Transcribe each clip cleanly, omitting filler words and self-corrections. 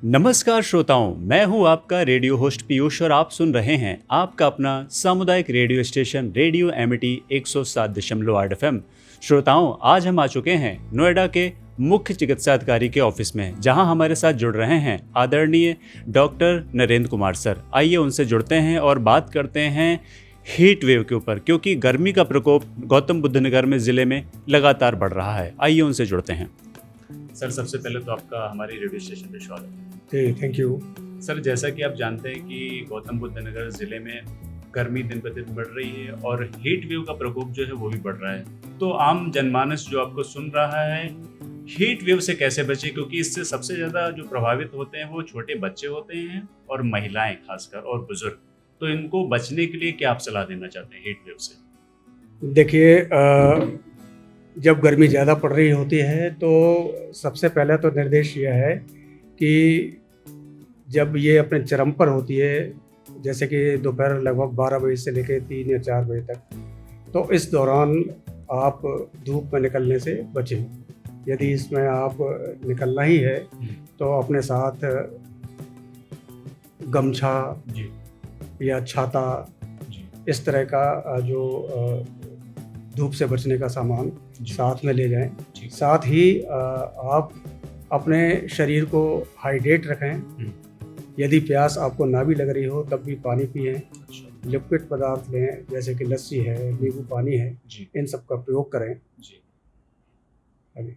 नमस्कार श्रोताओं, मैं हूं आपका रेडियो होस्ट पीयूष और आप सुन रहे हैं आपका अपना सामुदायिक radio station radio Amity 107.8 FM। श्रोताओं, आज हम आ चुके हैं नोएडा के मुख्य चिकित्सा अधिकारी के ऑफिस में, जहां हमारे साथ जुड़ रहे हैं आदरणीय डॉक्टर नरेंद्र कुमार सर। आइए उनसे जुड़ते हैं और बात करते हैं हीट वेव के ऊपर, क्योंकि गर्मी का प्रकोप गौतम बुद्ध नगर में ज़िले में लगातार बढ़ रहा है। आइए उनसे जुड़ते हैं। सर, सबसे पहले तो आपका हमारे रेडियो स्टेशन पे स्वागत है। जी, थैंक यू। सर, जैसा कि आप जानते हैं कि गौतम बुद्ध नगर ज़िले में गर्मी दिन प्रतिदिन बढ़ रही है और हीट वेव का प्रकोप जो है वो भी बढ़ रहा है। तो आम जनमानस जो आपको सुन रहा है, हीट वेव से कैसे बचे, क्योंकि इससे सबसे ज़्यादा जो प्रभावित होते हैं वो छोटे बच्चे होते हैं और महिलाएं खासकर और बुजुर्ग। तो इनको बचने के लिए क्या आप सलाह देना चाहते हैं हीट वेव से? देखिए, जब गर्मी ज़्यादा पड़ रही होती है तो सबसे पहले तो निर्देश यह है कि जब ये अपने चरम पर होती है, जैसे कि दोपहर लगभग 12 बजे से लेकर 3 या 4 बजे तक, तो इस दौरान आप धूप में निकलने से बचें। यदि इसमें आप निकलना ही है तो अपने साथ गमछा जी या छाता, जी इस तरह का जो धूप से बचने का सामान जी। साथ में ले जाएं। ठीक। साथ ही आप अपने शरीर को हाइड्रेट रखें। यदि प्यास आपको ना भी लग रही हो तब भी पानी पिएं। अच्छा। लिक्विड पदार्थ लें, जैसे कि लस्सी है, नींबू पानी है, जी इन सब का प्रयोग करें। जी। अभी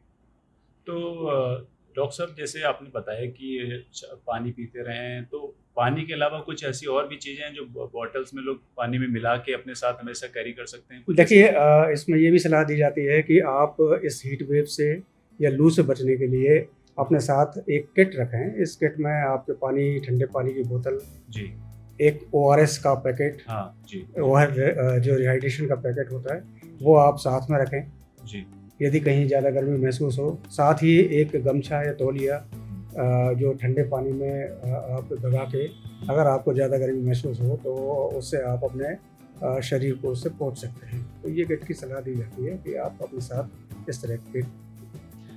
तो डॉक्टर साहब, जैसे आपने बताया कि पानी पीते रहें, तो पानी के अलावा कुछ ऐसी और भी चीज़ें हैं जो बॉटल्स में लोग पानी में मिला के अपने साथ हमेशा कैरी कर सकते हैं? कुछ देखिए, इसमें ये भी सलाह दी जाती है कि आप इस हीट वेव से या लू से बचने के लिए अपने साथ एक किट रखें। इस किट में आपके पानी, ठंडे पानी की बोतल, जी एक ORS का पैकेट, हाँ जी जो रिहाइड्रेशन का पैकेट होता है, वो आप साथ में रखें जी। यदि कहीं ज़्यादा गर्मी महसूस हो। साथ ही एक गमछा या तौलिया जो ठंडे पानी में आप भिगा के, अगर आपको ज़्यादा गर्मी महसूस हो तो उससे आप अपने शरीर को उससे पोंछ सकते हैं। तो ये किट की सलाह दी जाती है कि आप अपने साथ इस तरह के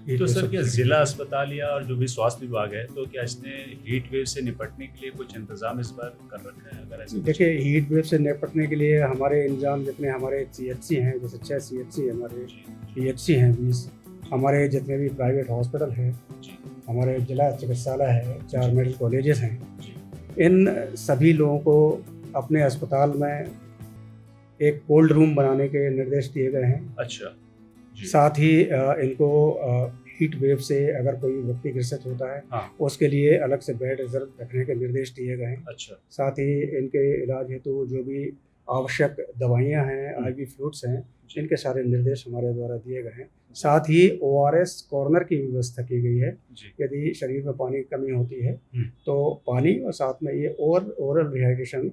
तो सर, क्या जिला अस्पताल या और जो भी स्वास्थ्य विभाग है, तो क्या इसने हीट वेव से निपटने के लिए कुछ इंतजाम इस बार कर रखा है? अगर ऐसे देखिए, हीट वेव से निपटने के लिए हमारे इंतजाम, जितने हमारे CHC हैं, जैसे 6 CHC हमारे, PHC हैं 20, हमारे जितने भी प्राइवेट हॉस्पिटल हैं, हमारे जिला चिकित्सालय है, 4 मेडिकल कॉलेजेस हैं, इन सभी लोगों को अपने अस्पताल में एक कोल्ड रूम बनाने के निर्देश दिए गए हैं। अच्छा जी। साथ ही इनको हीट वेव से अगर कोई व्यक्ति ग्रसित होता है, हाँ। उसके लिए अलग से बेड रिजर्व रखने के निर्देश दिए गए हैं। अच्छा। साथ ही इनके इलाज हेतु जो भी आवश्यक दवाइयाँ हैं, IV फ्लूइड्स हैं, इनके सारे निर्देश हमारे द्वारा दिए गए हैं। साथ ही ORS कॉर्नर की व्यवस्था की गई है। यदि शरीर में पानी की कमी होती है तो पानी और साथ में ये ओरल रिहाइड्रेशन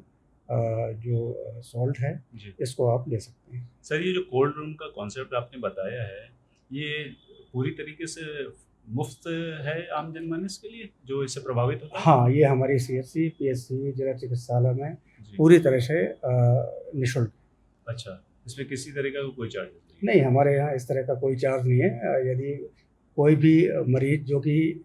जो सॉल्ट है, इसको आप ले सकते हैं। सर, ये जो कोल्ड रूम का कॉन्सेप्ट आपने बताया है, ये पूरी तरीके से मुफ्त है आम जनमानस के लिए जो इससे प्रभावित होता है? हाँ, ये हमारी CHC, PHC जिला चिकित्सालय में पूरी तरह से निःशुल्क। अच्छा, इसमें किसी तरह का कोई चार्ज नहीं, हमारे यहाँ इस तरह का कोई चार्ज नहीं है। यदि कोई भी मरीज जो कि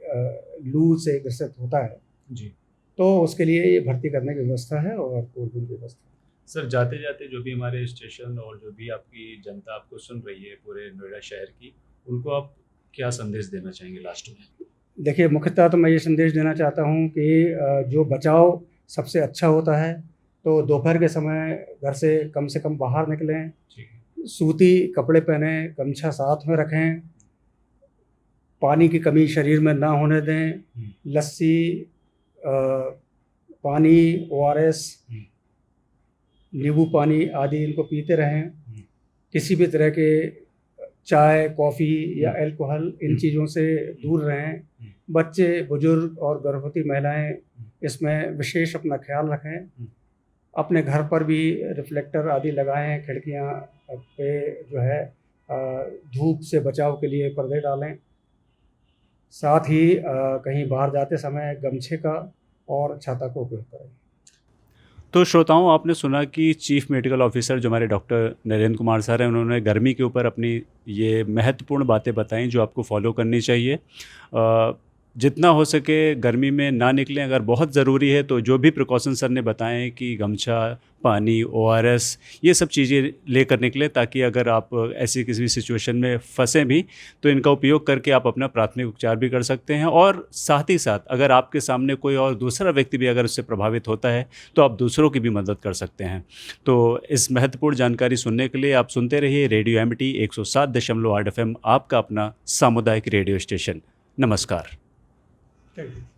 लू से ग्रसित होता है जी, तो उसके लिए ये भर्ती करने की व्यवस्था है और कोल्ड रूम की व्यवस्था है। सर, जाते जाते जो भी हमारे स्टेशन और जो भी आपकी जनता आपको सुन रही है पूरे नोएडा शहर की, उनको आप क्या संदेश देना चाहेंगे लास्ट में? देखिए, मुख्यतः तो मैं ये संदेश देना चाहता हूँ कि जो बचाव सबसे अच्छा होता है, तो दोपहर के समय घर से कम बाहर निकलें, सूती कपड़े पहने, गमछा साथ में रखें, पानी की कमी शरीर में ना होने दें, लस्सी, पानी, ORS, नींबू पानी आदि इनको पीते रहें। किसी भी तरह के चाय, कॉफ़ी या अल्कोहल, इन चीज़ों से दूर रहें। बच्चे, बुजुर्ग और गर्भवती महिलाएं इसमें विशेष अपना ख्याल रखें। अपने घर पर भी रिफ्लेक्टर आदि लगाएं, खिड़कियां पे जो है धूप से बचाव के लिए पर्दे डालें। साथ ही कहीं बाहर जाते समय गमछे का और छाता का उपयोग करें। तो श्रोताओं, आपने सुना कि चीफ मेडिकल ऑफिसर जो हमारे डॉक्टर नरेंद्र कुमार सर हैं, उन्होंने गर्मी के ऊपर अपनी ये महत्वपूर्ण बातें बताई जो आपको फॉलो करनी चाहिए। जितना हो सके गर्मी में ना निकलें। अगर बहुत ज़रूरी है तो जो भी प्रिकॉशन सर ने बताएं कि गमछा, पानी, ORS, ये सब चीज़ें लेकर निकलें, ताकि अगर आप ऐसी किसी भी सिचुएशन में फंसें भी तो इनका उपयोग करके आप अपना प्राथमिक उपचार भी कर सकते हैं। और साथ ही साथ अगर आपके सामने कोई और दूसरा व्यक्ति भी अगर उससे प्रभावित होता है तो आप दूसरों की भी मदद कर सकते हैं। तो इस महत्वपूर्ण जानकारी सुनने के लिए आप सुनते रहिए रेडियो एमिटी 107.8 FM, आपका अपना सामुदायिक रेडियो स्टेशन। नमस्कार। Thank you.